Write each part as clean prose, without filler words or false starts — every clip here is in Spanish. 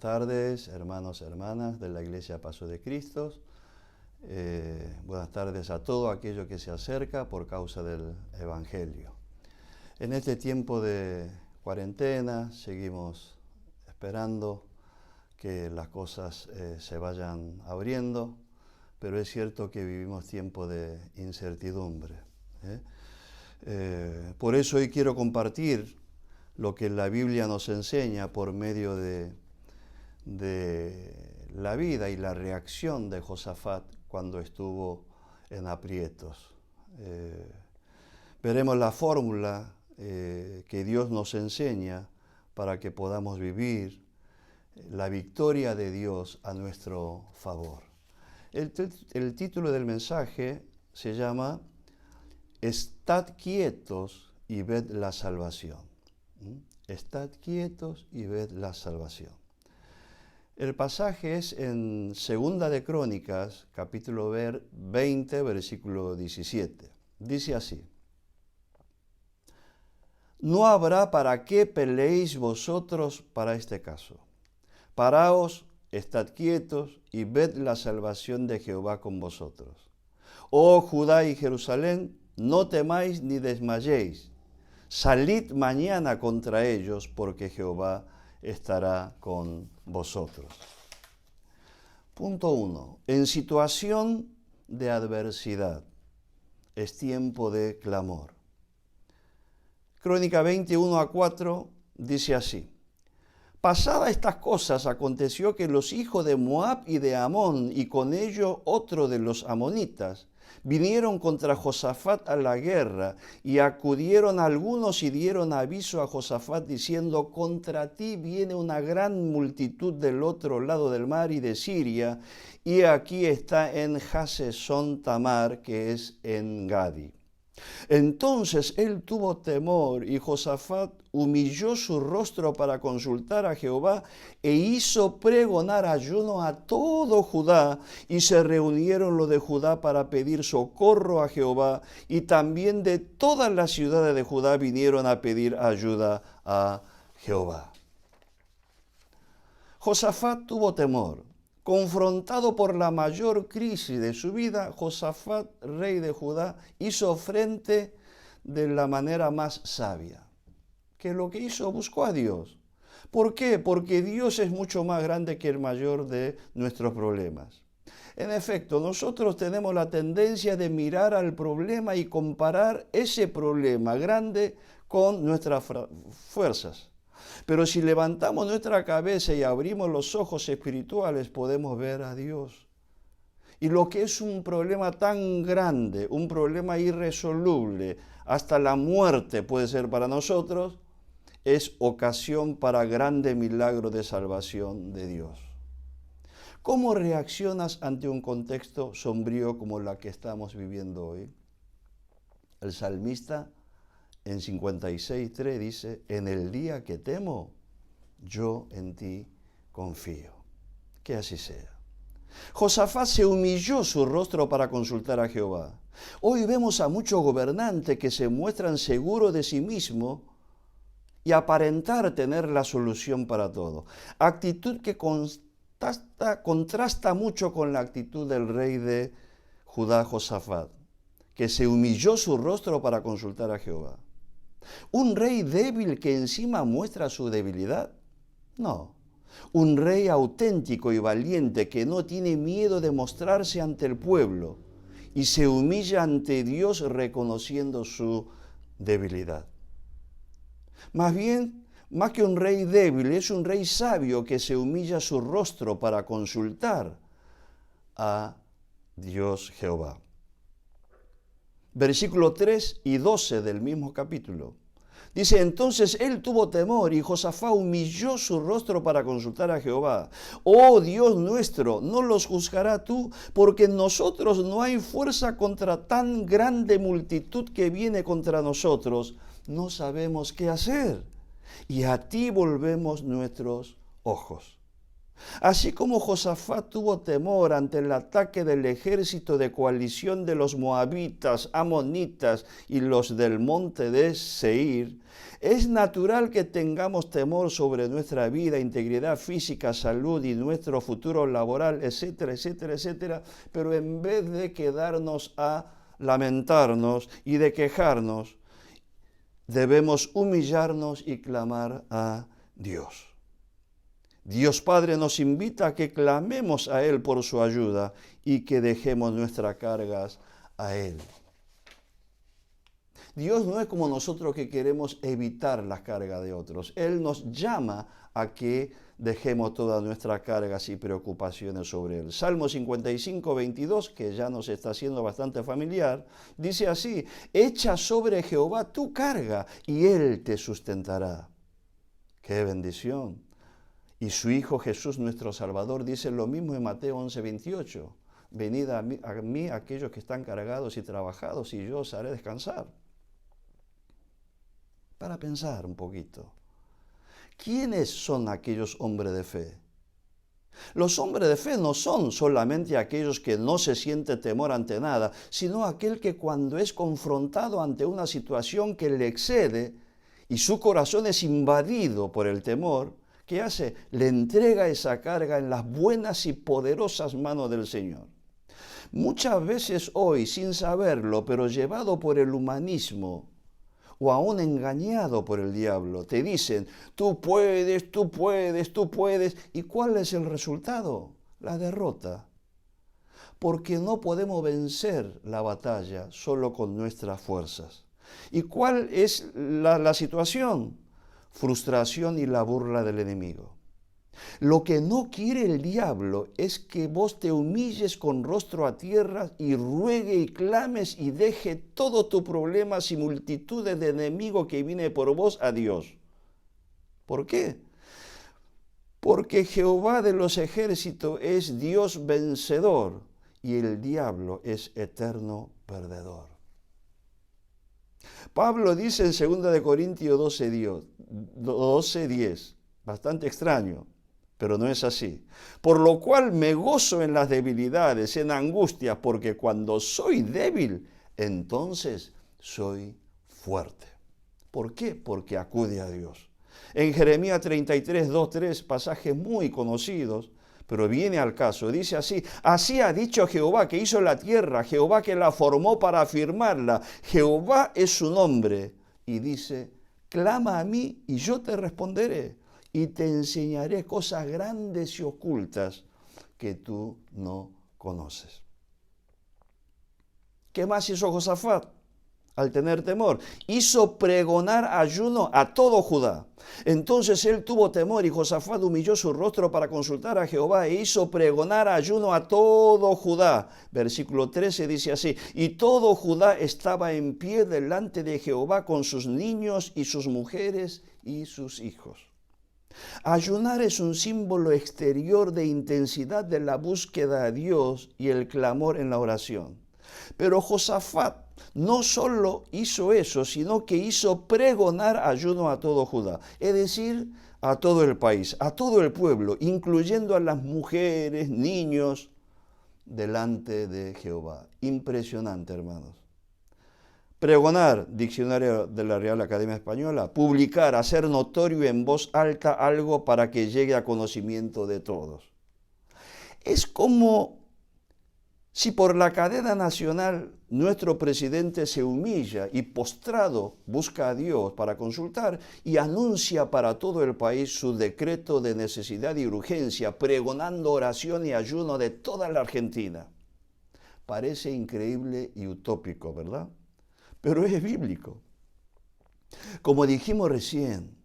tardes, hermanos, hermanas de la Iglesia Paso de Cristo. Buenas tardes a todo aquello que se acerca por causa del Evangelio. En este tiempo de cuarentena seguimos esperando que las cosas se vayan abriendo, pero es cierto que vivimos tiempo de incertidumbre. Por eso hoy quiero compartir lo que la Biblia nos enseña por medio de la vida y la reacción de Josafat cuando estuvo en aprietos. Veremos la fórmula que Dios nos enseña para que podamos vivir la victoria de Dios a nuestro favor. El título del mensaje se llama Estad quietos y ved la salvación. Estad quietos y ved la salvación. El pasaje es en 2 de Crónicas, capítulo 20, versículo 17. Dice así: No habrá para qué peleéis vosotros para este caso. Paraos, estad quietos y ved la salvación de Jehová con vosotros. Oh Judá y Jerusalén, no temáis ni desmayéis. Salid mañana contra ellos, porque Jehová estará con vosotros. Punto 1. En situación de adversidad es tiempo de clamor. Crónica 21:4 dice así: Pasadas estas cosas, aconteció que los hijos de Moab y de Amón, y con ellos otro de los amonitas, vinieron contra Josafat a la guerra, y acudieron algunos y dieron aviso a Josafat diciendo: Contra ti viene una gran multitud del otro lado del mar y de Siria, y aquí está en Hasezón Tamar, que es en Gadi. Entonces él tuvo temor, y Josafat humilló su rostro para consultar a Jehová, e hizo pregonar ayuno a todo Judá, y se reunieron los de Judá para pedir socorro a Jehová, y también de todas las ciudades de Judá vinieron a pedir ayuda a Jehová. Josafat tuvo temor. Confrontado por la mayor crisis de su vida, Josafat, rey de Judá, hizo frente de la manera más sabia. ¿Qué es lo que hizo? Buscó a Dios. ¿Por qué? Porque Dios es mucho más grande que el mayor de nuestros problemas. En efecto, nosotros tenemos la tendencia de mirar al problema y comparar ese problema grande con nuestras fuerzas. Pero si levantamos nuestra cabeza y abrimos los ojos espirituales, podemos ver a Dios. Y lo que es un problema tan grande, un problema irresoluble, hasta la muerte puede ser para nosotros, es ocasión para grande milagro de salvación de Dios. ¿Cómo reaccionas ante un contexto sombrío como la que estamos viviendo hoy? El salmista en 56:3 dice: En el día que temo, yo en ti confío. Que así sea. Josafat se humilló su rostro para consultar a Jehová. Hoy vemos a muchos gobernantes que se muestran seguros de sí mismos y aparentar tener la solución para todo. Actitud que contrasta mucho con la actitud del rey de Judá, Josafat, que se humilló su rostro para consultar a Jehová. ¿Un rey débil que encima muestra su debilidad? No. Un rey auténtico y valiente que no tiene miedo de mostrarse ante el pueblo y se humilla ante Dios reconociendo su debilidad. Más bien, más que un rey débil, es un rey sabio que se humilla su rostro para consultar a Dios Jehová. Versículo 3 y 12 del mismo capítulo. Dice: Entonces él tuvo temor, y Josafat humilló su rostro para consultar a Jehová. Oh Dios nuestro, ¿no los juzgará tú? Porque en nosotros no hay fuerza contra tan grande multitud que viene contra nosotros. No sabemos qué hacer, y a ti volvemos nuestros ojos. Así como Josafat tuvo temor ante el ataque del ejército de coalición de los moabitas, amonitas y los del monte de Seir, es natural que tengamos temor sobre nuestra vida, integridad física, salud y nuestro futuro laboral, etcétera, etcétera, etcétera, pero en vez de quedarnos a lamentarnos y de quejarnos, debemos humillarnos y clamar a Dios. Dios Padre nos invita a que clamemos a Él por su ayuda y que dejemos nuestras cargas a Él. Dios no es como nosotros que queremos evitar las cargas de otros. Él nos llama a que dejemos todas nuestras cargas y preocupaciones sobre Él. Salmo 55, 22, que ya nos está haciendo bastante familiar, dice así: echa sobre Jehová tu carga y Él te sustentará. ¡Qué bendición! Y su Hijo Jesús, nuestro Salvador, dice lo mismo en Mateo 11, 28. Venid a mí aquellos que están cargados y trabajados, y yo os haré descansar. Para pensar un poquito. ¿Quiénes son aquellos hombres de fe? Los hombres de fe no son solamente aquellos que no se siente temor ante nada, sino aquel que cuando es confrontado ante una situación que le excede y su corazón es invadido por el temor, ¿qué hace? Le entrega esa carga en las buenas y poderosas manos del Señor. Muchas veces hoy, sin saberlo, pero llevado por el humanismo o aún engañado por el diablo, te dicen: tú puedes, tú puedes, tú puedes. ¿Y cuál es el resultado? La derrota. Porque no podemos vencer la batalla solo con nuestras fuerzas. ¿Y cuál es la situación? Frustración y la burla del enemigo. Lo que no quiere el diablo es que vos te humilles con rostro a tierra y ruegue y clames y deje todos tus problemas y multitudes de enemigos que viene por vos a Dios. ¿Por qué? Porque Jehová de los ejércitos es Dios vencedor y el diablo es eterno perdedor. Pablo dice en 2 Corintios 12:10, bastante extraño, pero no es así. Por lo cual me gozo en las debilidades, en angustias, porque cuando soy débil, entonces soy fuerte. ¿Por qué? Porque acude a Dios. En Jeremías 33:2-3, pasajes muy conocidos, pero viene al caso, dice así: así ha dicho Jehová que hizo la tierra, Jehová que la formó para afirmarla, Jehová es su nombre. Y dice: clama a mí y yo te responderé y te enseñaré cosas grandes y ocultas que tú no conoces. ¿Qué más hizo Josafat? Al tener temor, hizo pregonar ayuno a todo Judá. Entonces él tuvo temor y Josafat humilló su rostro para consultar a Jehová e hizo pregonar ayuno a todo Judá. Versículo 13 dice así: y todo Judá estaba en pie delante de Jehová con sus niños y sus mujeres y sus hijos. Ayunar es un símbolo exterior de intensidad de la búsqueda a Dios y el clamor en la oración. Pero Josafat no solo hizo eso, sino que hizo pregonar ayuno a todo Judá, es decir, a todo el país, a todo el pueblo, incluyendo a las mujeres, niños, delante de Jehová. Impresionante, hermanos. Pregonar, diccionario de la Real Academia Española: publicar, hacer notorio en voz alta algo para que llegue a conocimiento de todos. Es como si por la cadena nacional nuestro presidente se humilla y postrado busca a Dios para consultar y anuncia para todo el país su decreto de necesidad y urgencia, pregonando oración y ayuno de toda la Argentina. Parece increíble y utópico, ¿verdad? Pero es bíblico. Como dijimos recién,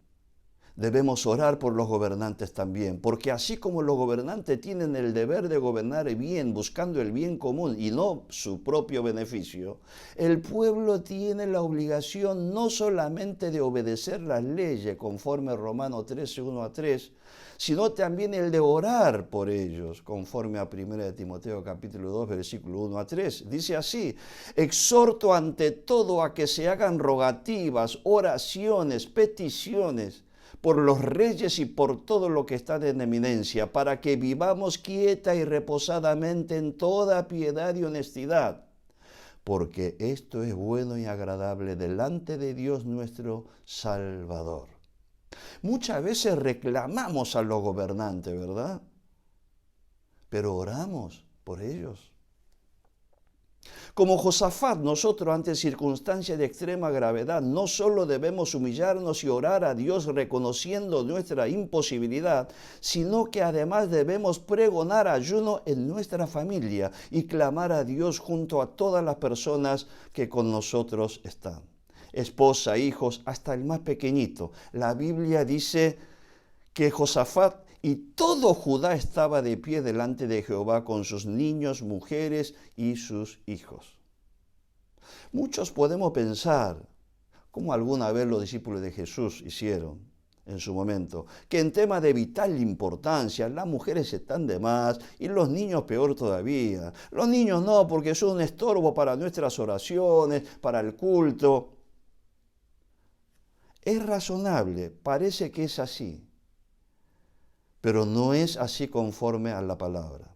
debemos orar por los gobernantes también, porque así como los gobernantes tienen el deber de gobernar bien, buscando el bien común y no su propio beneficio, el pueblo tiene la obligación no solamente de obedecer las leyes conforme a Romanos 13, 1-3, sino también el de orar por ellos, conforme a 1 Timoteo capítulo 2, versículo 1-3. Dice así: exhorto ante todo a que se hagan rogativas, oraciones, peticiones, por los reyes y por todo lo que está en eminencia, para que vivamos quieta y reposadamente en toda piedad y honestidad, porque esto es bueno y agradable delante de Dios nuestro Salvador. Muchas veces reclamamos a los gobernantes, ¿verdad? Pero oramos por ellos. Como Josafat, nosotros ante circunstancias de extrema gravedad no solo debemos humillarnos y orar a Dios reconociendo nuestra imposibilidad, sino que además debemos pregonar ayuno en nuestra familia y clamar a Dios junto a todas las personas que con nosotros están. Esposa, hijos, hasta el más pequeñito. La Biblia dice que Josafat y todo Judá estaba de pie delante de Jehová con sus niños, mujeres y sus hijos. Muchos podemos pensar, como alguna vez los discípulos de Jesús hicieron en su momento, que en temas de vital importancia las mujeres están de más y los niños peor todavía. Los niños no, porque son un estorbo para nuestras oraciones, para el culto. Es razonable, parece que es así. Pero no es así conforme a la palabra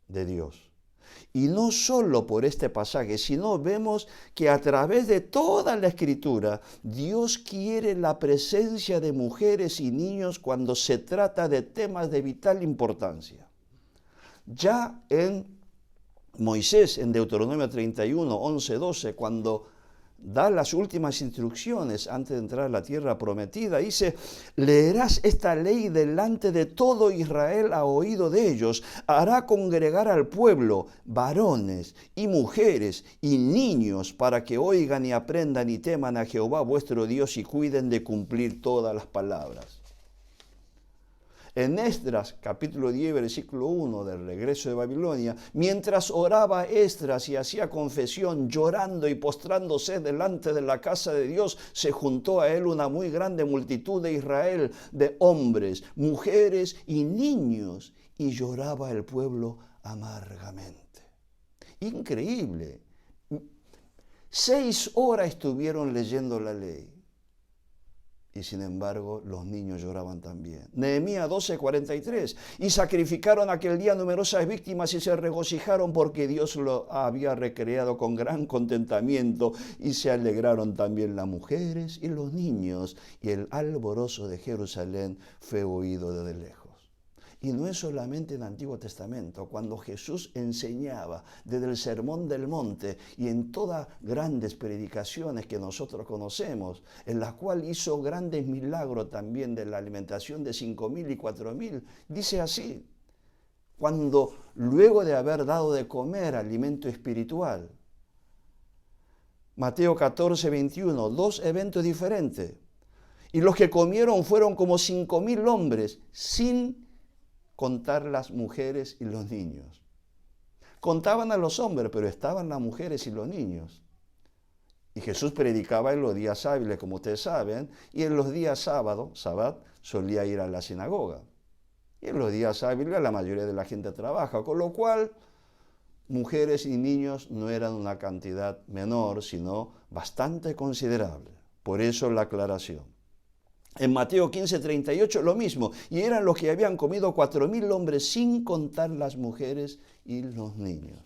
de Dios. Y no solo por este pasaje, sino vemos que a través de toda la Escritura, Dios quiere la presencia de mujeres y niños cuando se trata de temas de vital importancia. Ya en Moisés, en Deuteronomio 31, 11, 12, cuando da las últimas instrucciones antes de entrar a la tierra prometida, dice: leerás esta ley delante de todo Israel a oído de ellos, hará congregar al pueblo, varones y mujeres y niños, para que oigan y aprendan y teman a Jehová vuestro Dios y cuiden de cumplir todas las palabras. En Esdras, capítulo 10, versículo 1 del regreso de Babilonia, mientras oraba Esdras y hacía confesión, llorando y postrándose delante de la casa de Dios, se juntó a él una muy grande multitud de Israel, de hombres, mujeres y niños, y lloraba el pueblo amargamente. Increíble. 6 horas estuvieron leyendo la ley. Y sin embargo, los niños lloraban también. Nehemías 12:43. Y sacrificaron aquel día numerosas víctimas y se regocijaron porque Dios lo había recreado con gran contentamiento. Y se alegraron también las mujeres y los niños. Y el alborozo de Jerusalén fue oído desde lejos. Y no es solamente en el Antiguo Testamento, cuando Jesús enseñaba desde el Sermón del Monte y en todas grandes predicaciones que nosotros conocemos, en las cuales hizo grandes milagros también de la alimentación de 5.000 y 4.000, dice así: cuando luego de haber dado de comer alimento espiritual. Mateo 14:21, 2 eventos diferentes. Y los que comieron fueron como 5.000 hombres, sin contar las mujeres y los niños. Contaban a los hombres, pero estaban las mujeres y los niños. Y Jesús predicaba en los días hábiles, como ustedes saben, y en los días sábado, solía ir a la sinagoga. Y en los días hábiles la mayoría de la gente trabaja, con lo cual mujeres y niños no eran una cantidad menor, sino bastante considerable. Por eso la aclaración. En Mateo 15:38 lo mismo, y eran los que habían comido 4.000 hombres, sin contar las mujeres y los niños.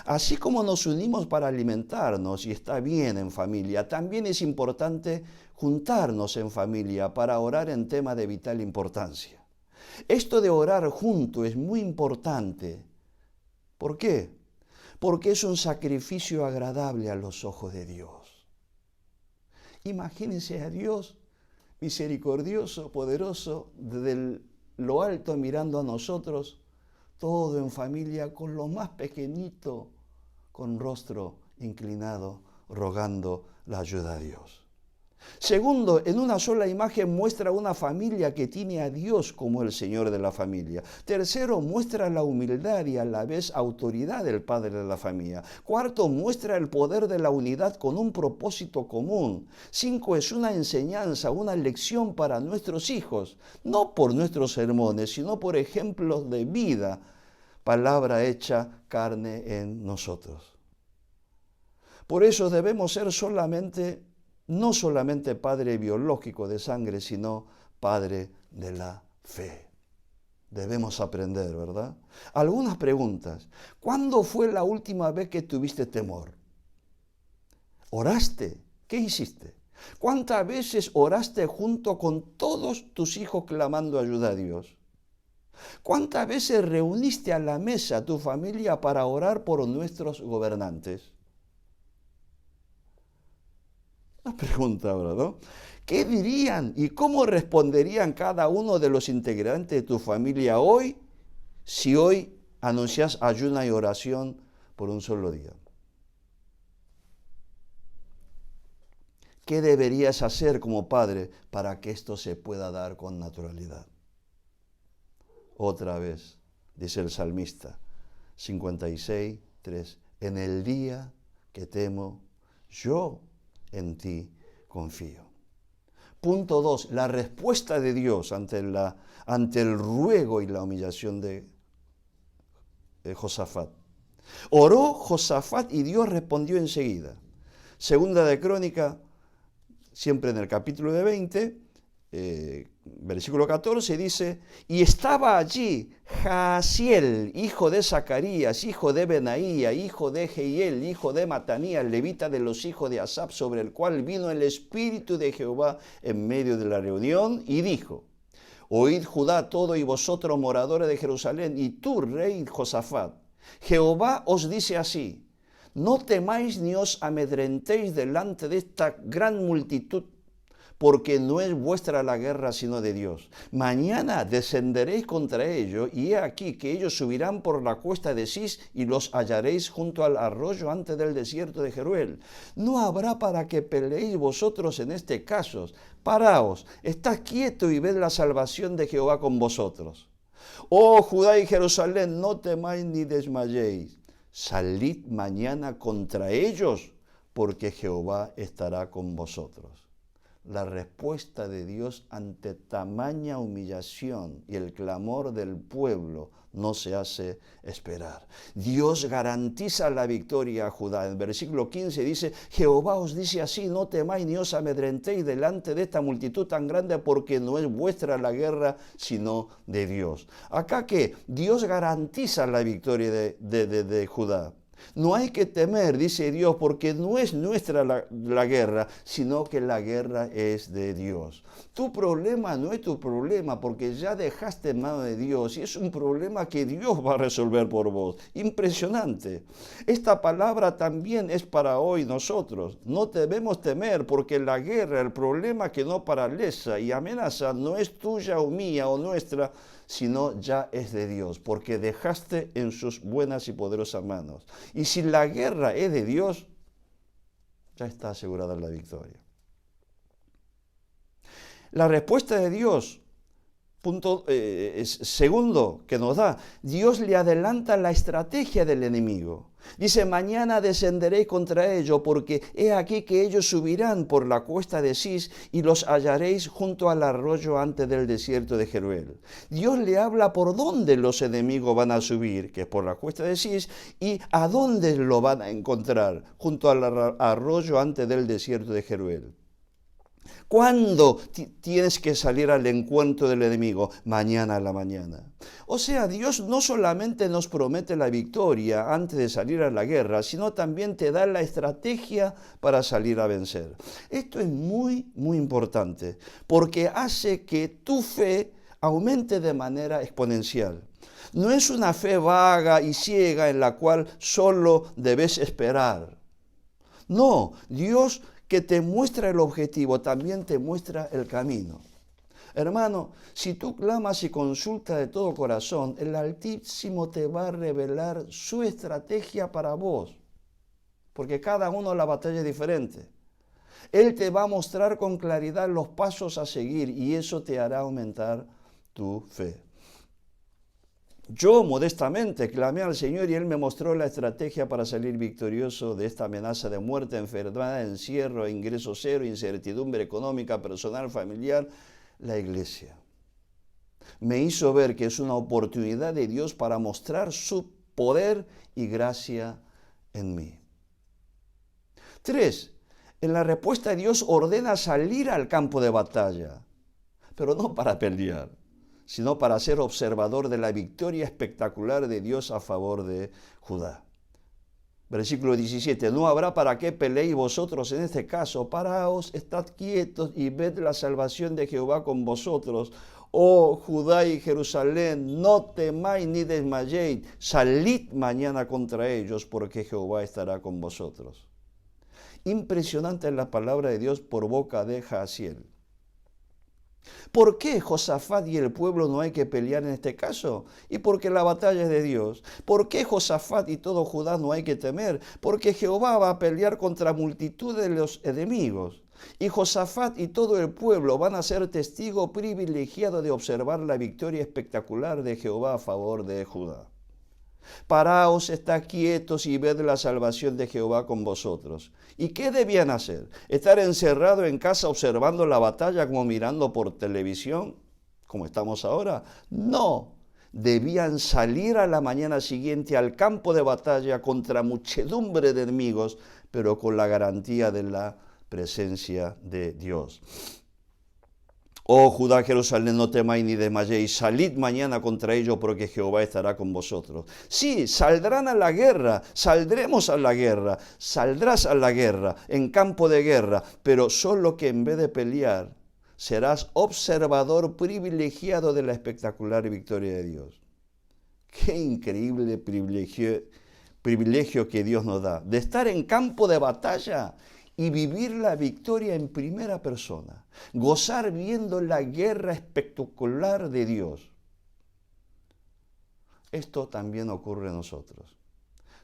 Así como nos unimos para alimentarnos, y está bien en familia, también es importante juntarnos en familia para orar en temas de vital importancia. Esto de orar junto es muy importante. ¿Por qué? Porque es un sacrificio agradable a los ojos de Dios. Imagínense a Dios misericordioso, poderoso, desde lo alto mirando a nosotros, todo en familia, con lo más pequeñito, con rostro inclinado, rogando la ayuda a Dios. Segundo, en una sola imagen muestra una familia que tiene a Dios como el Señor de la familia. Tercero, muestra la humildad y a la vez autoridad del Padre de la familia. Cuarto, muestra el poder de la unidad con un propósito común. 5, es una enseñanza, una lección para nuestros hijos, no por nuestros sermones, sino por ejemplos de vida, palabra hecha carne en nosotros. Por eso debemos ser solamente no solamente padre biológico de sangre, sino padre de la fe. Debemos aprender, ¿verdad? Algunas preguntas. ¿Cuándo fue la última vez que tuviste temor? ¿Oraste? ¿Qué hiciste? ¿Cuántas veces oraste junto con todos tus hijos clamando ayuda a Dios? ¿Cuántas veces reuniste a la mesa a tu familia para orar por nuestros gobernantes? Una pregunta ahora, ¿no? ¿Qué dirían y cómo responderían cada uno de los integrantes de tu familia hoy si hoy anuncias ayuno y oración por un solo día? ¿Qué deberías hacer como padre para que esto se pueda dar con naturalidad? Otra vez, dice el salmista, 56, 3, en el día que temo, yo en ti confío. Punto 2, la respuesta de Dios ante el ruego y la humillación de Josafat. Oró Josafat y Dios respondió enseguida. Segunda de Crónica, siempre en el capítulo de 20, versículo 14, dice, y estaba allí Jaasiel, hijo de Zacarías, hijo de Benaía, hijo de Jehiel, hijo de Matanías, levita de los hijos de Asaf, sobre el cual vino el Espíritu de Jehová en medio de la reunión, y dijo, oíd Judá todo y vosotros moradores de Jerusalén, y tú, rey Josafat, Jehová os dice así, no temáis ni os amedrentéis delante de esta gran multitud, porque no es vuestra la guerra sino de Dios. Mañana descenderéis contra ellos, y he aquí que ellos subirán por la cuesta de Cis, y los hallaréis junto al arroyo antes del desierto de Jeruel. No habrá para que peleéis vosotros en este caso. Paraos, estad quietos y ved la salvación de Jehová con vosotros. Oh Judá y Jerusalén, no temáis ni desmayéis. Salid mañana contra ellos, porque Jehová estará con vosotros. La respuesta de Dios ante tamaña humillación y el clamor del pueblo no se hace esperar. Dios garantiza la victoria a Judá. En el versículo 15 dice, Jehová os dice así, no temáis ni os amedrentéis delante de esta multitud tan grande, porque no es vuestra la guerra, sino de Dios. Acá que Dios garantiza la victoria de Judá. No hay que temer, dice Dios, porque no es nuestra la guerra, sino que la guerra es de Dios. Tu problema no es tu problema, porque ya dejaste en manos de Dios y es un problema que Dios va a resolver por vos. Impresionante. Esta palabra también es para hoy nosotros. No debemos temer, porque la guerra, el problema que no paraliza y amenaza, no es tuya o mía o nuestra, sino ya es de Dios, porque dejaste en sus buenas y poderosas manos. Y si la guerra es de Dios, ya está asegurada la victoria. La respuesta de Dios, segundo que nos da, Dios le adelanta la estrategia del enemigo. Dice, mañana descenderéis contra ellos, porque he aquí que ellos subirán por la cuesta de Cis y los hallaréis junto al arroyo antes del desierto de Jeruel. Dios le habla por dónde los enemigos van a subir, que es por la cuesta de Cis, y a dónde lo van a encontrar, junto al arroyo antes del desierto de Jeruel. ¿Cuándo tienes que salir al encuentro del enemigo? Mañana a la mañana. O sea, Dios no solamente nos promete la victoria antes de salir a la guerra, sino también te da la estrategia para salir a vencer. Esto es muy, muy importante, porque hace que tu fe aumente de manera exponencial. No es una fe vaga y ciega en la cual solo debes esperar. No, Dios que te muestra el objetivo, también te muestra el camino. Hermano, si tú clamas y consultas de todo corazón, el Altísimo te va a revelar su estrategia para vos, porque cada uno la batalla es diferente. Él te va a mostrar con claridad los pasos a seguir y eso te hará aumentar tu fe. Yo modestamente clamé al Señor y Él me mostró la estrategia para salir victorioso de esta amenaza de muerte, enfermedad, encierro, ingreso cero, incertidumbre económica, personal, familiar, la iglesia. Me hizo ver que es una oportunidad de Dios para mostrar su poder y gracia en mí. 3. En la respuesta Dios ordena salir al campo de batalla, pero no para pelear, sino para ser observador de la victoria espectacular de Dios a favor de Judá. Versículo 17, no habrá para qué peleéis vosotros en este caso, paraos, estad quietos y ved la salvación de Jehová con vosotros. Oh Judá y Jerusalén, no temáis ni desmayéis, salid mañana contra ellos, porque Jehová estará con vosotros. Impresionante es la palabra de Dios por boca de Jaasiel. ¿Por qué Josafat y el pueblo no hay que pelear en este caso? Y porque la batalla es de Dios. ¿Por qué Josafat y todo Judá no hay que temer? Porque Jehová va a pelear contra multitud de los enemigos. Y Josafat y todo el pueblo van a ser testigo privilegiado de observar la victoria espectacular de Jehová a favor de Judá. Paraos, estad quietos y ved la salvación de Jehová con vosotros. ¿Y qué debían hacer? ¿Estar encerrado en casa observando la batalla como mirando por televisión, como estamos ahora? No, debían salir a la mañana siguiente al campo de batalla contra muchedumbre de enemigos, pero con la garantía de la presencia de Dios. Oh Judá, Jerusalén, no temáis ni desmayéis, salid mañana contra ellos porque Jehová estará con vosotros. Sí, saldrán a la guerra, saldremos a la guerra, saldrás a la guerra, en campo de guerra, pero solo que en vez de pelear, serás observador privilegiado de la espectacular victoria de Dios. Qué increíble privilegio que Dios nos da, de estar en campo de batalla y vivir la victoria en primera persona, gozar viendo la guerra espectacular de Dios. Esto también ocurre a nosotros.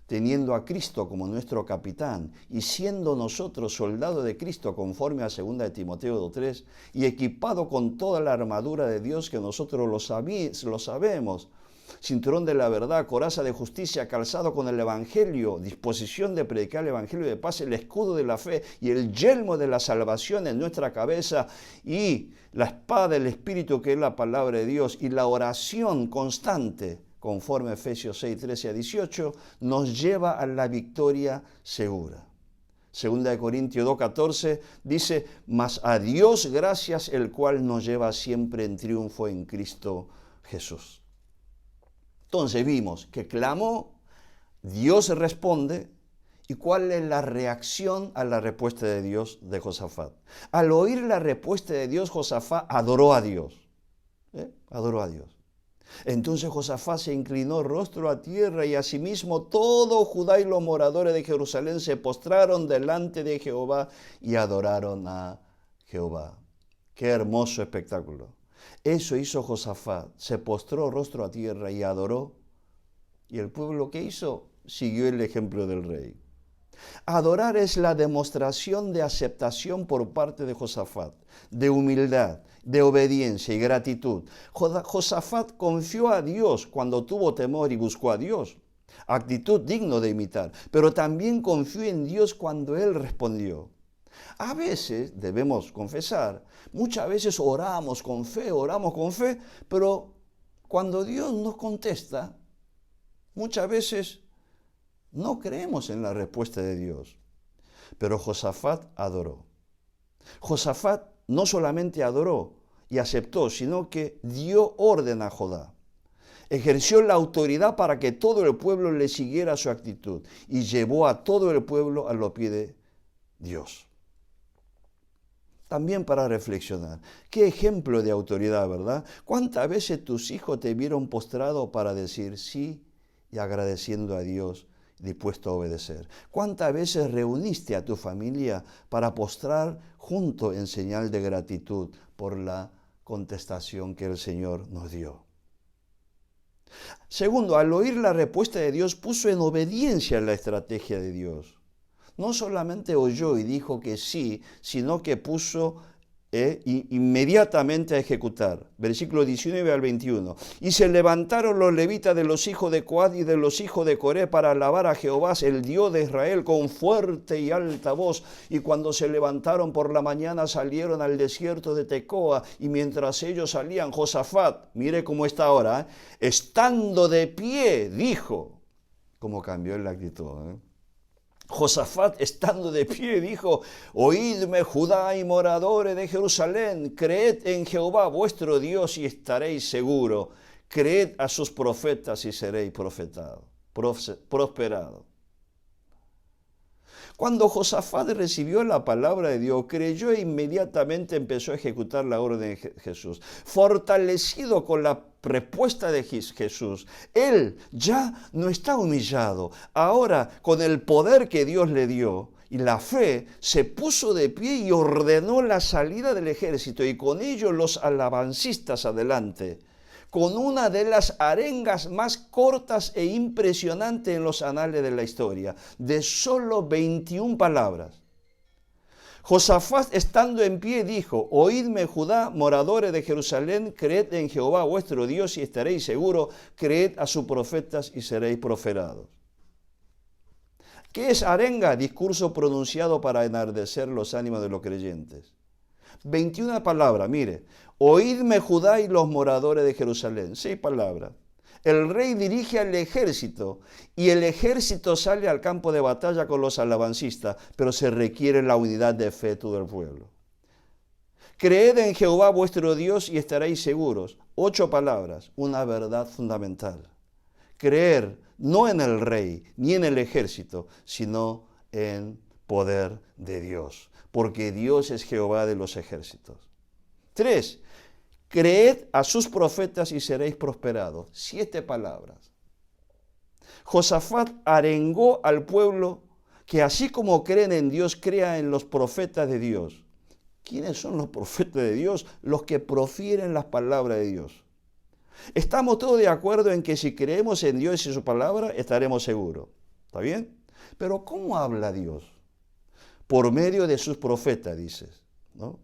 Teniendo a Cristo como nuestro capitán y siendo nosotros soldados de Cristo conforme a 2 de Timoteo 3 y equipado con toda la armadura de Dios que nosotros lo sabemos, cinturón de la verdad, coraza de justicia, calzado con el evangelio, disposición de predicar el evangelio de paz, el escudo de la fe y el yelmo de la salvación en nuestra cabeza y la espada del Espíritu que es la palabra de Dios y la oración constante, conforme a Efesios 6, 13 a 18, nos lleva a la victoria segura. 2 Corintios 2, 14 dice, mas a Dios gracias, el cual nos lleva siempre en triunfo en Cristo Jesús. Entonces vimos que clamó, Dios responde, ¿y cuál es la reacción a la respuesta de Dios de Josafat? Al oír la respuesta de Dios, Josafat adoró a Dios. Adoró a Dios. Entonces Josafat se inclinó rostro a tierra y asimismo todo Judá y los moradores de Jerusalén se postraron delante de Jehová y adoraron a Jehová. Qué hermoso espectáculo. Eso hizo Josafat, se postró rostro a tierra y adoró. ¿Y el pueblo qué hizo? Siguió el ejemplo del rey. Adorar es la demostración de aceptación por parte de Josafat, de humildad, de obediencia y gratitud. Josafat confió a Dios cuando tuvo temor y buscó a Dios. Actitud digno de imitar, pero también confió en Dios cuando Él respondió. A veces, debemos confesar, muchas veces oramos con fe, pero cuando Dios nos contesta, muchas veces no creemos en la respuesta de Dios. Pero Josafat adoró. Josafat no solamente adoró y aceptó, sino que dio orden a Judá. Ejerció la autoridad para que todo el pueblo le siguiera su actitud y llevó a todo el pueblo a los pies de Dios. También para reflexionar. Qué ejemplo de autoridad, ¿verdad? ¿Cuántas veces tus hijos te vieron postrado para decir sí y agradeciendo a Dios, dispuesto a obedecer? ¿Cuántas veces reuniste a tu familia para postrar junto en señal de gratitud por la contestación que el Señor nos dio? Segundo, al oír la respuesta de Dios, puso en obediencia la estrategia de Dios. No solamente oyó y dijo que sí, sino que puso inmediatamente a ejecutar. Versículo 19 al 21. Y se levantaron los levitas de los hijos de Coat y de los hijos de Coré para alabar a Jehová, el Dios de Israel, con fuerte y alta voz. Y cuando se levantaron por la mañana salieron al desierto de Tecoa. Y mientras ellos salían, Josafat, mire cómo está ahora, estando de pie, dijo, cómo cambió la actitud, Josafat, estando de pie, dijo: oídme, Judá y moradores de Jerusalén, creed en Jehová vuestro Dios y estaréis seguros. Creed a sus profetas y seréis prosperados. Cuando Josafat recibió la palabra de Dios, creyó e inmediatamente empezó a ejecutar la orden de Jesús. Fortalecido con la respuesta de Jesús, él ya no está humillado. Ahora, con el poder que Dios le dio y la fe, se puso de pie y ordenó la salida del ejército, y con ello los alabancistas adelante, con una de las arengas más cortas e impresionantes en los anales de la historia, de solo 21 palabras. Josafat, estando en pie, dijo: oídme, Judá, moradores de Jerusalén, creed en Jehová vuestro Dios y estaréis seguros, creed a sus profetas y seréis prosperados. ¿Qué es arenga? Discurso pronunciado para enardecer los ánimos de los creyentes. 21 palabras, mire: oídme, Judá y los moradores de Jerusalén. 6 palabras. El rey dirige al ejército y el ejército sale al campo de batalla con los alabancistas, pero se requiere la unidad de fe de todo el pueblo. Creed en Jehová vuestro Dios y estaréis seguros. 8 palabras, una verdad fundamental. Creer no en el rey ni en el ejército, sino en poder de Dios, porque Dios es Jehová de los ejércitos. 3. Creed a sus profetas y seréis prosperados. 7 palabras. Josafat arengó al pueblo que así como creen en Dios, crea en los profetas de Dios. ¿Quiénes son los profetas de Dios? Los que profieren las palabras de Dios. Estamos todos de acuerdo en que si creemos en Dios y su palabra, estaremos seguros. ¿Está bien? Pero ¿cómo habla Dios? Por medio de sus profetas, dices, ¿no?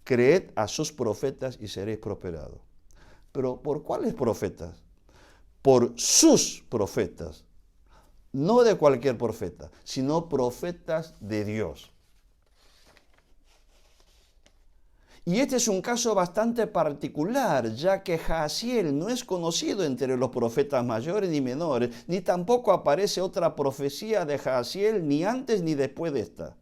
Creed a sus profetas y seréis prosperados. Pero ¿por cuáles profetas? Por sus profetas. No de cualquier profeta, sino profetas de Dios. Y este es un caso bastante particular, ya que Jaasiel no es conocido entre los profetas mayores ni menores, ni tampoco aparece otra profecía de Jaasiel ni antes ni después de esta.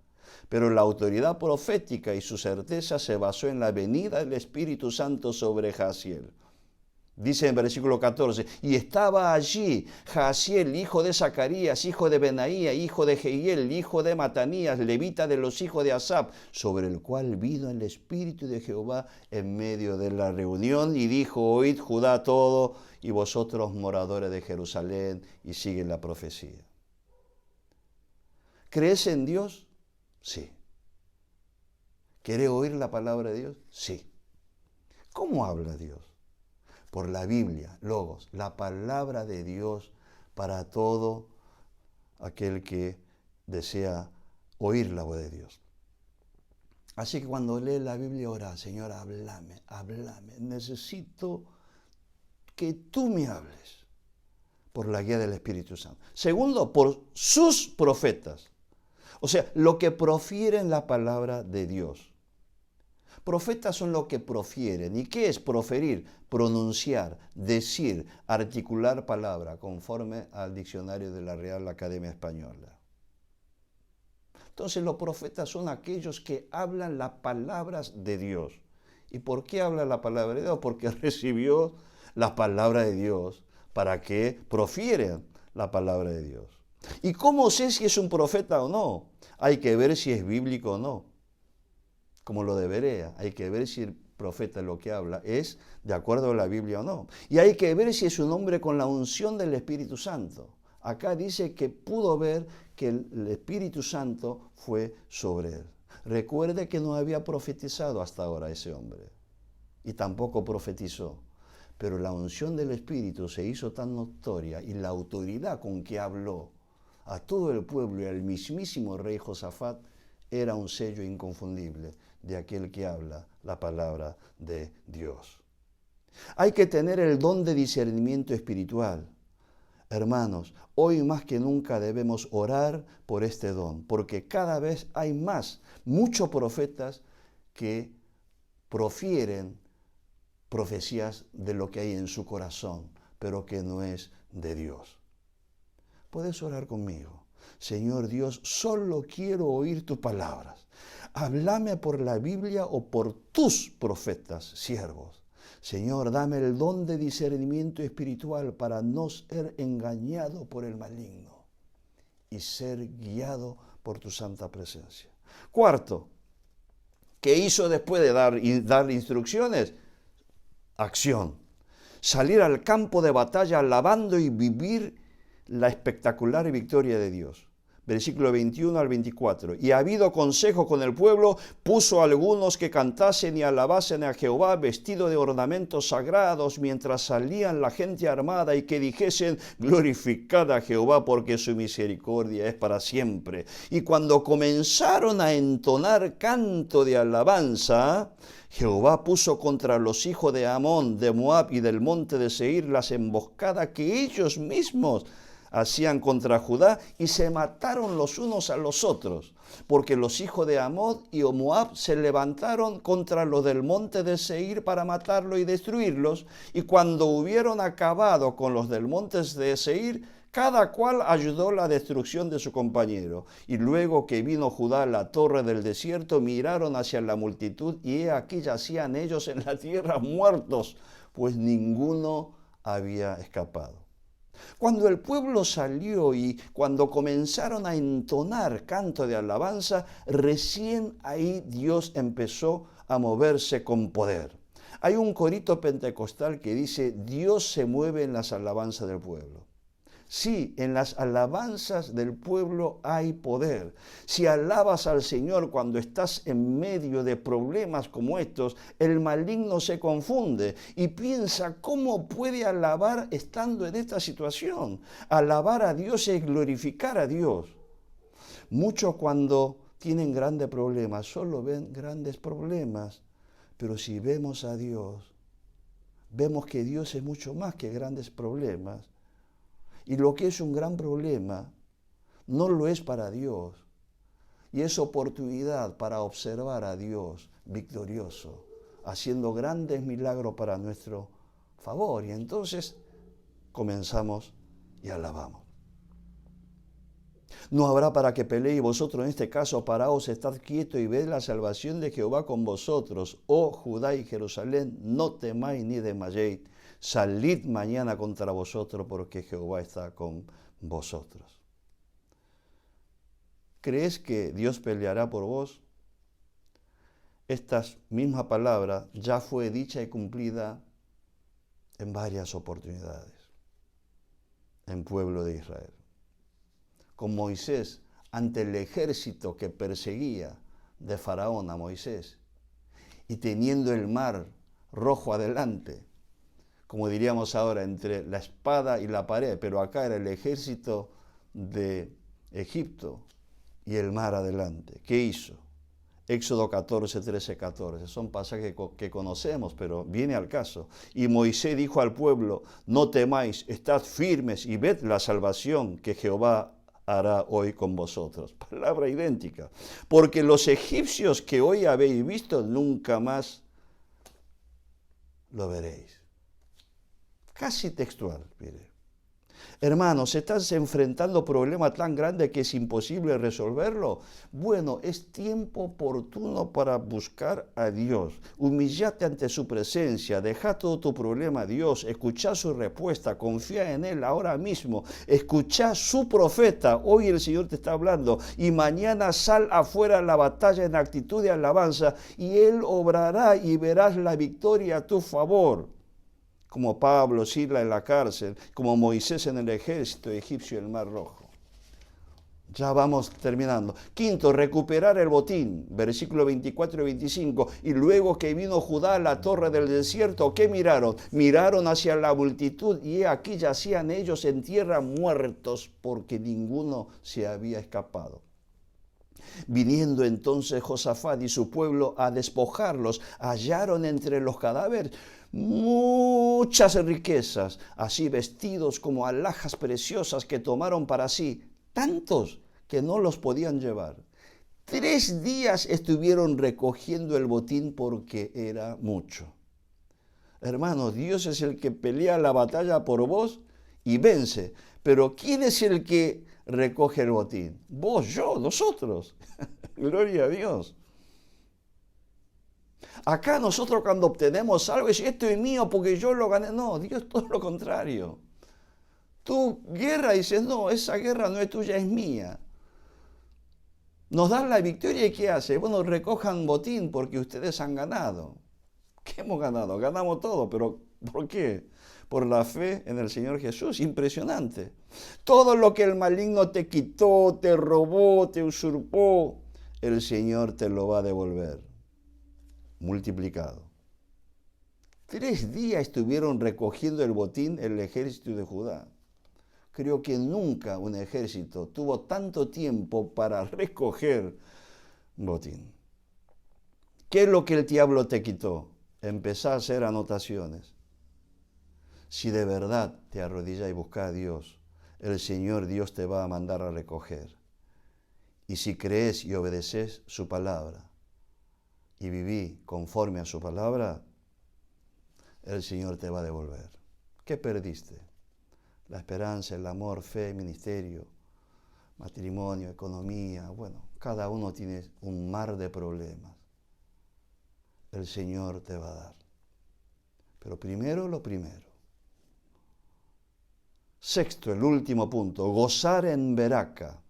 Pero la autoridad profética y su certeza se basó en la venida del Espíritu Santo sobre Jaasiel. Dice en versículo 14: y estaba allí Jaasiel, hijo de Zacarías, hijo de Benaía, hijo de Jehiel, hijo de Matanías, levita de los hijos de Asaf, sobre el cual vino el Espíritu de Jehová en medio de la reunión, y dijo: oíd, Judá todo, y vosotros moradores de Jerusalén, y sigue la profecía. ¿Crees en Dios? Sí. ¿Querés oír la palabra de Dios? Sí. ¿Cómo habla Dios? Por la Biblia, Logos, la palabra de Dios para todo aquel que desea oír la voz de Dios. Así que cuando lees la Biblia, ora: Señor, háblame, necesito que tú me hables, por la guía del Espíritu Santo. Segundo, por sus profetas, o sea, lo que profieren la palabra de Dios. Profetas son los que profieren. ¿Y qué es proferir? Pronunciar, decir, articular palabra, conforme al diccionario de la Real Academia Española. Entonces los profetas son aquellos que hablan las palabras de Dios. ¿Y por qué habla la palabra de Dios? Porque recibió la palabra de Dios para que profieran la palabra de Dios. ¿Y cómo sé si es un profeta o no? Hay que ver si es bíblico o no. Como lo debería, hay que ver si el profeta lo que habla es de acuerdo a la Biblia o no. Y hay que ver si es un hombre con la unción del Espíritu Santo. Acá dice que pudo ver que el Espíritu Santo fue sobre él. Recuerde que no había profetizado hasta ahora ese hombre. Y tampoco profetizó. Pero la unción del Espíritu se hizo tan notoria y la autoridad con que habló a todo el pueblo y al mismísimo rey Josafat era un sello inconfundible de aquel que habla la palabra de Dios. Hay que tener el don de discernimiento espiritual. Hermanos, hoy más que nunca debemos orar por este don, porque cada vez hay muchos profetas que profieren profecías de lo que hay en su corazón, pero que no es de Dios. Puedes orar conmigo. Señor Dios, solo quiero oír tus palabras. Háblame por la Biblia o por tus profetas, siervos. Señor, dame el don de discernimiento espiritual para no ser engañado por el maligno y ser guiado por tu santa presencia. Cuarto, ¿qué hizo después de dar instrucciones? Acción. Salir al campo de batalla alabando y vivir la espectacular victoria de Dios. Versículo 21 al 24. Y habido consejo con el pueblo, puso a algunos que cantasen y alabasen a Jehová vestido de ornamentos sagrados mientras salían la gente armada y que dijesen, glorificad a Jehová porque su misericordia es para siempre. Y cuando comenzaron a entonar canto de alabanza, Jehová puso contra los hijos de Amón, de Moab y del monte de Seir las emboscadas que ellos mismos hacían contra Judá y se mataron los unos a los otros, porque los hijos de Amón y Moab se levantaron contra los del monte de Seir para matarlo y destruirlos, y cuando hubieron acabado con los del monte de Seir, cada cual ayudó la destrucción de su compañero. Y luego que vino Judá a la torre del desierto, miraron hacia la multitud, y he aquí yacían ellos en la tierra muertos, pues ninguno había escapado. Cuando el pueblo salió y cuando comenzaron a entonar canto de alabanza, recién ahí Dios empezó a moverse con poder. Hay un corito pentecostal que dice, Dios se mueve en las alabanzas del pueblo. Sí, en las alabanzas del pueblo hay poder. Si alabas al Señor cuando estás en medio de problemas como estos, el maligno se confunde y piensa cómo puede alabar estando en esta situación. Alabar a Dios es glorificar a Dios. Muchos cuando tienen grandes problemas solo ven grandes problemas, pero si vemos a Dios, vemos que Dios es mucho más que grandes problemas. Y lo que es un gran problema no lo es para Dios. Y es oportunidad para observar a Dios victorioso, haciendo grandes milagros para nuestro favor. Y entonces comenzamos y alabamos. No habrá para que peleéis vosotros en este caso, paraos, estad quietos y ved la salvación de Jehová con vosotros. Oh Judá y Jerusalén, no temáis ni desmayéis. Salid mañana contra vosotros porque Jehová está con vosotros. ¿Crees que Dios peleará por vos? Esta misma palabra ya fue dicha y cumplida en varias oportunidades en pueblo de Israel. Con Moisés, ante el ejército que perseguía de Faraón a Moisés y teniendo el mar rojo adelante, como diríamos ahora, entre la espada y la pared, pero acá era el ejército de Egipto y el mar adelante. ¿Qué hizo? Éxodo 14, 13, 14. Son pasajes que conocemos, pero viene al caso. Y Moisés dijo al pueblo, no temáis, estad firmes y ved la salvación que Jehová hará hoy con vosotros. Palabra idéntica. Porque los egipcios que hoy habéis visto, nunca más lo veréis. Casi textual, mire. Hermanos, ¿estás enfrentando un problema tan grande que es imposible resolverlo? Bueno, es tiempo oportuno para buscar a Dios. Humillate ante su presencia, deja todo tu problema a Dios, escucha su respuesta, confía en Él ahora mismo, escucha su profeta. Hoy el Señor te está hablando y mañana sal afuera a la batalla en actitud de alabanza y Él obrará y verás la victoria a tu favor. Como Pablo, Silas en la cárcel, como Moisés en el ejército egipcio en el Mar Rojo. Ya vamos terminando. Quinto, recuperar el botín, versículo 24 y 25. Y luego que vino Judá a la torre del desierto, ¿qué miraron? Miraron hacia la multitud y aquí yacían ellos en tierra muertos porque ninguno se había escapado. Viniendo entonces Josafat y su pueblo a despojarlos, hallaron entre los cadáveres muchas riquezas, así vestidos como alhajas preciosas que tomaron para sí, tantos que no los podían llevar. 3 días estuvieron recogiendo el botín porque era mucho. Hermanos, Dios es el que pelea la batalla por vos y vence, Pero ¿quién es el que recoge el botín? Vos, yo, nosotros. Gloria a Dios. Acá nosotros cuando obtenemos algo, es esto es mío porque yo lo gané. No, Dios todo lo contrario. Tú guerra dices, no, esa guerra no es tuya, es mía. Nos dan la victoria y ¿qué hace? Bueno, recojan botín porque ustedes han ganado. ¿Qué hemos ganado? Ganamos todo, pero ¿por qué? Por la fe en el Señor Jesús. Impresionante. Todo lo que el maligno te quitó, te robó, te usurpó, el Señor te lo va a devolver. Multiplicado. 3 días estuvieron recogiendo el botín el ejército de Judá. Creo que nunca un ejército tuvo tanto tiempo para recoger botín. ¿Qué es lo que el diablo te quitó? Empezá a hacer anotaciones. Si de verdad te arrodillas y buscas a Dios, el Señor Dios te va a mandar a recoger. Y si crees y obedeces su palabra y viví conforme a su palabra, el Señor te va a devolver. ¿Qué perdiste? La esperanza, el amor, fe, ministerio, matrimonio, economía. Bueno, cada uno tiene un mar de problemas. El Señor te va a dar. Pero primero lo primero. Sexto, el último punto, gozar en veraca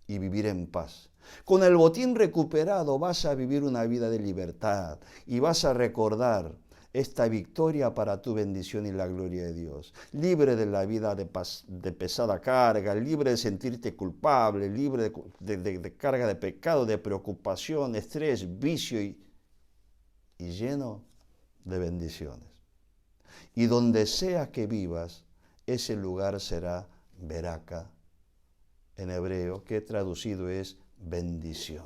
y vivir en paz. Con el botín recuperado vas a vivir una vida de libertad y vas a recordar esta victoria para tu bendición y la gloria de Dios. Libre de la vida de pesada carga, libre de sentirte culpable, libre de carga de pecado, de preocupación, estrés, vicio y lleno de bendiciones. Y donde sea que vivas, ese lugar será veraca, en hebreo, que traducido es bendición.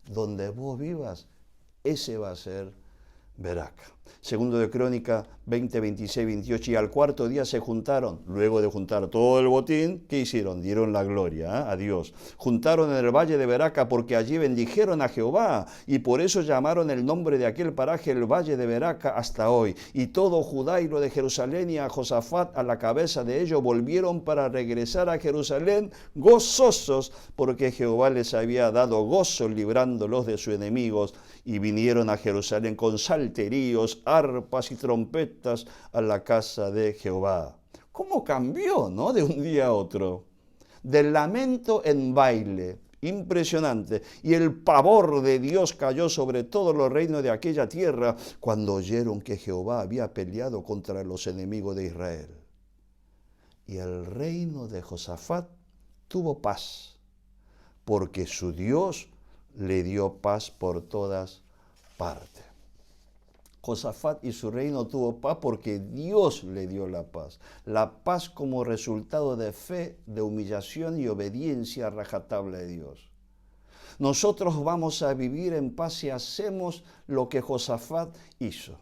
Donde vos vivas, ese va a ser veraca. Segundo de Crónica 20, 26, 28. Y al cuarto día se juntaron, luego de juntar todo el botín, ¿qué hicieron? Dieron la gloria a Dios. Juntaron en el valle de Veraca porque allí bendijeron a Jehová y por eso llamaron el nombre de aquel paraje el valle de Veraca hasta hoy. Y todo Judá y lo de Jerusalén y a Josafat a la cabeza de ellos volvieron para regresar a Jerusalén gozosos porque Jehová les había dado gozo librándolos de sus enemigos. Y vinieron a Jerusalén con salterios, arpas y trompetas a la casa de Jehová. ¿Cómo cambió, no? De un día a otro. Del lamento en baile. Impresionante. Y el pavor de Dios cayó sobre todos los reinos de aquella tierra cuando oyeron que Jehová había peleado contra los enemigos de Israel. Y el reino de Josafat tuvo paz, porque su Dios le dio paz por todas partes. Josafat y su reino tuvo paz porque Dios le dio la paz. La paz como resultado de fe, de humillación y obediencia a rajatabla de Dios. Nosotros vamos a vivir en paz si hacemos lo que Josafat hizo.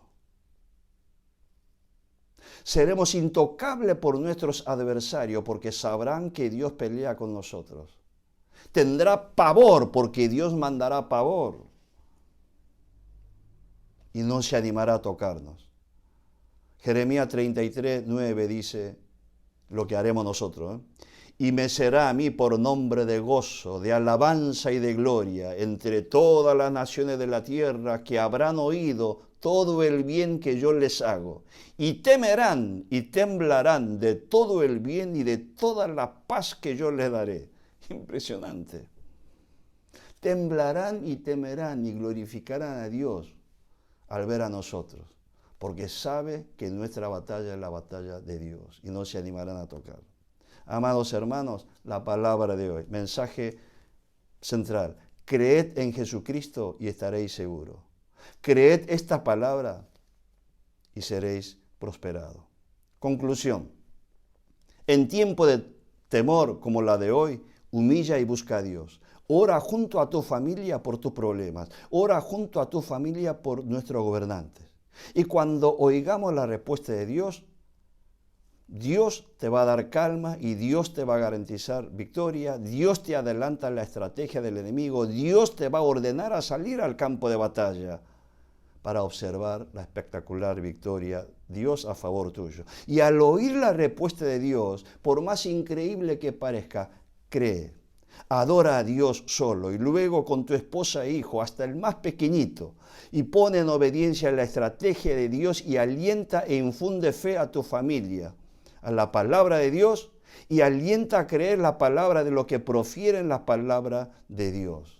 Seremos intocables por nuestros adversarios porque sabrán que Dios pelea con nosotros. Tendrá pavor porque Dios mandará pavor y no se animará a tocarnos. Jeremías 33, 9 dice lo que haremos nosotros. Y me será a mí por nombre de gozo, de alabanza y de gloria entre todas las naciones de la tierra que habrán oído todo el bien que yo les hago. Y temerán y temblarán de todo el bien y de toda la paz que yo les daré. Impresionante. Temblarán y temerán y glorificarán a Dios al ver a nosotros, porque sabe que nuestra batalla es la batalla de Dios y no se animarán a tocar. Amados hermanos, la palabra de hoy, mensaje central: creed en Jesucristo y estaréis seguros. Creed esta palabra y seréis prosperados. Conclusión: en tiempo de temor como la de hoy, humilla y busca a Dios. Ora junto a tu familia por tus problemas. Ora junto a tu familia por nuestros gobernantes. Y cuando oigamos la respuesta de Dios, Dios te va a dar calma y Dios te va a garantizar victoria. Dios te adelanta la estrategia del enemigo. Dios te va a ordenar a salir al campo de batalla para observar la espectacular victoria Dios a favor tuyo. Y al oír la respuesta de Dios, por más increíble que parezca, cree. Adora a Dios solo y luego con tu esposa e hijo, hasta el más pequeñito, y pone en obediencia la estrategia de Dios y alienta e infunde fe a tu familia, a la palabra de Dios, y alienta a creer la palabra de lo que profieren las palabras de Dios.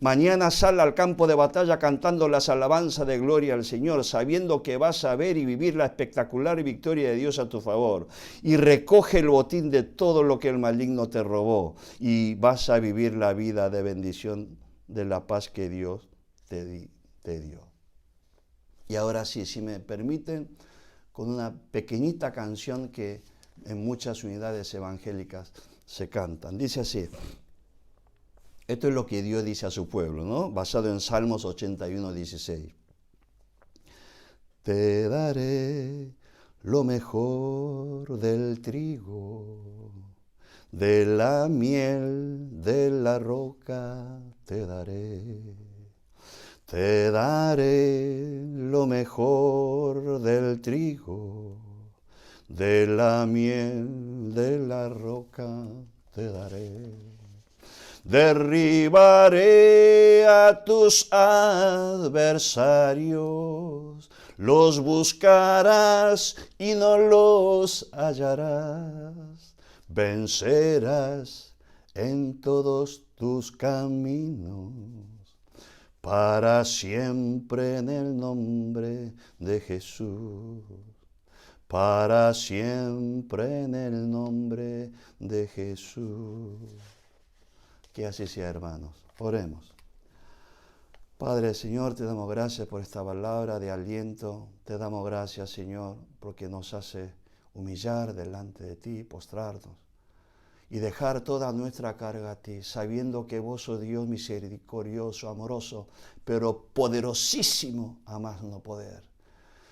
Mañana sal al campo de batalla cantando las alabanzas de gloria al Señor, sabiendo que vas a ver y vivir la espectacular victoria de Dios a tu favor. Y recoge el botín de todo lo que el maligno te robó. Y vas a vivir la vida de bendición, de la paz que Dios te dio. Y ahora sí, si me permiten, con una pequeñita canción que en muchas unidades evangélicas se cantan. Dice así. Esto es lo que Dios dice a su pueblo, ¿no? Basado en Salmos 81, 16. Te daré lo mejor del trigo, de la miel, de la roca te daré. Te daré lo mejor del trigo, de la miel, de la roca te daré. Derribaré a tus adversarios, los buscarás y no los hallarás. Vencerás en todos tus caminos, para siempre en el nombre de Jesús. Para siempre en el nombre de Jesús. Que así sea, hermanos. Oremos. Padre, Señor, te damos gracias por esta palabra de aliento. Te damos gracias, Señor, porque nos hace humillar delante de ti, postrarnos y dejar toda nuestra carga a ti, sabiendo que vos sos Dios misericordioso, amoroso, pero poderosísimo a más no poder.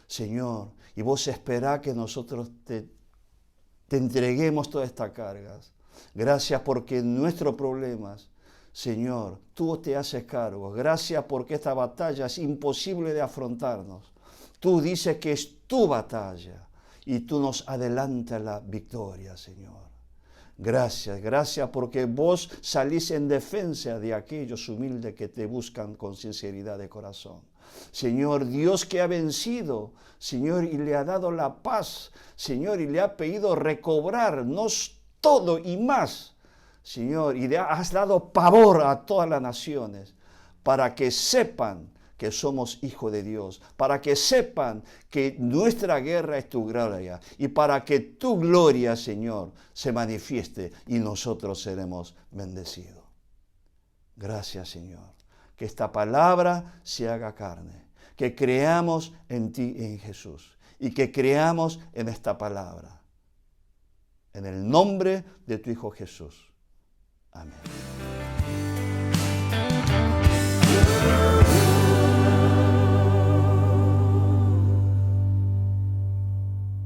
Señor, y vos esperás que nosotros te entreguemos todas estas cargas. Gracias porque en nuestros problemas, Señor, tú te haces cargo. Gracias porque esta batalla es imposible de afrontarnos. Tú dices que es tu batalla y tú nos adelantas la victoria, Señor. Gracias, gracias porque vos salís en defensa de aquellos humildes que te buscan con sinceridad de corazón. Señor, Dios que ha vencido, Señor, y le ha dado la paz, Señor, y le ha pedido recobrarnos todo y más, Señor, y le has dado pavor a todas las naciones para que sepan que somos hijos de Dios, para que sepan que nuestra guerra es tu gloria y para que tu gloria, Señor, se manifieste y nosotros seremos bendecidos. Gracias, Señor, que esta palabra se haga carne, que creamos en ti y en Jesús y que creamos en esta palabra. En el nombre de tu Hijo Jesús. Amén.